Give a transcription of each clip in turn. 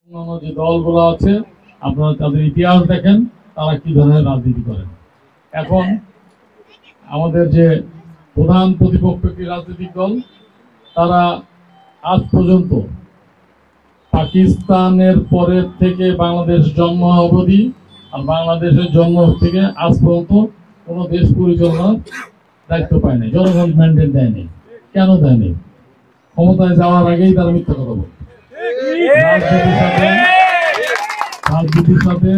অন্যান্য যে দলগুলো আছে আপনারা তাদের ইতিহাস দেখেন, তারা কি ধরনের রাজনীতি করেন। এখন আমাদের যে প্রধান প্রতিপক্ষ একটি রাজনৈতিক দল, তারা আজ পর্যন্ত পাকিস্তানের পরের থেকে বাংলাদেশ জন্ম অবধি আর বাংলাদেশের জন্ম থেকে আজ পর্যন্ত কোনো দেশ পরিচালনার দায়িত্ব পায়নি, জনগণ ম্যান্ডেট দেয়নি। কেন দেয়নি? ক্ষমতায় যাওয়ার আগেই তারা মিথ্যা কথা বলে। রাজনীতির সাথে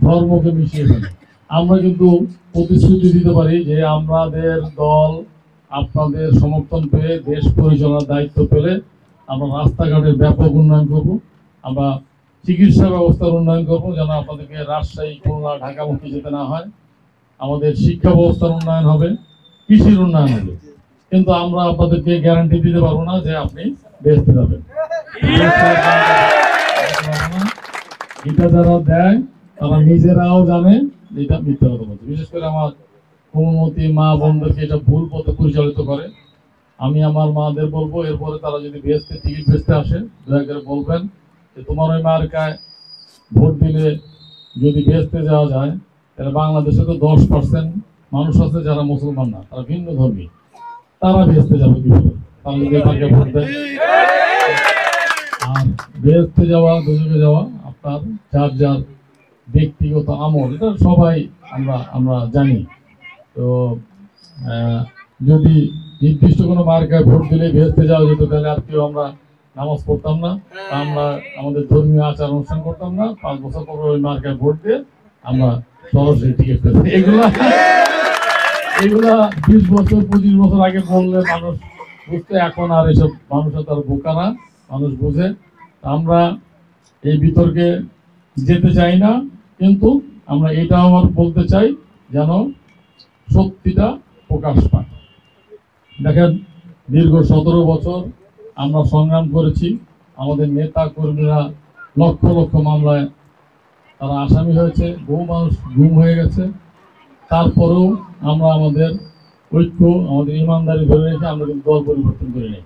ধর্মকে মিশিয়ে ফেলে। আমরা কিন্তু প্রতিশ্রুতি দিতে পারি যে আমাদের দল আপনাদের সমর্থন পেয়ে দেশ পরিচালনার দায়িত্ব পেলে আমরা রাস্তাঘাটের ব্যাপক উন্নয়ন করব, আমরা চিকিৎসা ব্যবস্থার উন্নয়ন করব, যেন আপনাদেরকে রাজশাহী, খুলনা, ঢাকামুখী যেতে না হয়। আমাদের শিক্ষা ব্যবস্থার উন্নয়ন হবে, কৃষির উন্নয়ন হবে। কিন্তু আমরা আপনাদেরকে গ্যারান্টি দিতে পারবো না যে আপনি বেচতে যাবেন। এটা যারা দেয় তারা নিজেরাও জানে এটা মিথ্যা কথা বলছে। বিশেষ করে আমার কোমলমতি মা বোনদেরকে এটা ভুল পথে পরিচালিত করে। আমি আমার মাদের বলবো, এরপরে তারা যদি টিকিট বেচতে আসে, দয়া করে বলবেন যে তোমার ওই মার্কায় ভোট দিলে যদি বেচতে যাওয়া যায়, তাহলে বাংলাদেশে তো 10% মানুষ আছে যারা মুসলমান না, তারা ভিন্ন ধর্মী, তারা বেচতে যাবে কিভাবে? তারা যদি তাকে ভোট দেয়। আর বেচতে যাওয়া, দুজনে যাওয়া আপনার যার যার ব্যক্তিগত আমল, এটা সবাই আমরা জানি। তো যদি নির্দিষ্ট কোনো মার্কায় ভোট দিলে বেহেস্তে যাওয়া যেত, তাহলে আর কেউ আমরা নামাজ পড়তাম না, আমরা আমাদের ধর্মীয় আচার অনুষ্ঠান করতাম না। 5 বছর পর ওই মার্কায় ভোট দিয়ে আমরা সরাসরি টিকিট পেতাম। এগুলা 20 বছর 25 বছর আগে বললে মানুষ বুঝতে, এখন আর এসব মানুষের তার বোকা না, মানুষ বুঝে। আমরা এই বিতর্কে যেতে চাই না, কিন্তু আমরা এটা আমার বলতে চাই যেন সত্যিটা প্রকাশ পায়। দেখেন, দীর্ঘ 17 বছর আমরা সংগ্রাম করেছি। আমাদের নেতা কর্মীরা লক্ষ লক্ষ মামলায় তারা আসামি হয়েছে, বহু মানুষ গুম হয়ে গেছে। তারপরেও আমরা আমাদের ঐক্য, আমাদের ইমানদারি ধরে রেখে আমরা কিন্তু দল পরিবর্তন করি নাই।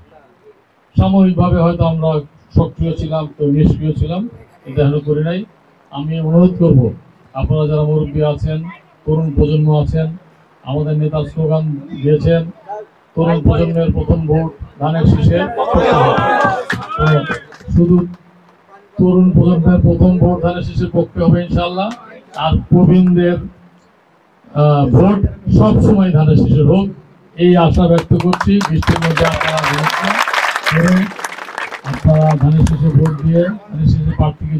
সাময়িকভাবে হয়তো আমরা সক্রিয় ছিলাম, তো নিষ্ক্রিয় ছিলাম, এটা এখনো করি নাই। আমি অনুরোধ করব, আপনারা যারা মুরব্বী আছেন, তরুণ প্রজন্ম আছেন, আমাদের নেতার স্লোগান দিয়েছেন, তরুণ প্রজন্মের প্রথম ভোট ধানের শীষে। শুধু তরুণ প্রজন্মের প্রথম ভোট ধানের শীষের পক্ষে হবে ইনশাল্লাহ। আর প্রবীণদের ভোট সব সময় ধানের শীষের হোক, এই আশা ব্যক্ত করছি। বৃষ্টির মধ্যে আপনারা ধানের শীষে ভোট দিয়ে ধানের শীষের প্রার্থীকে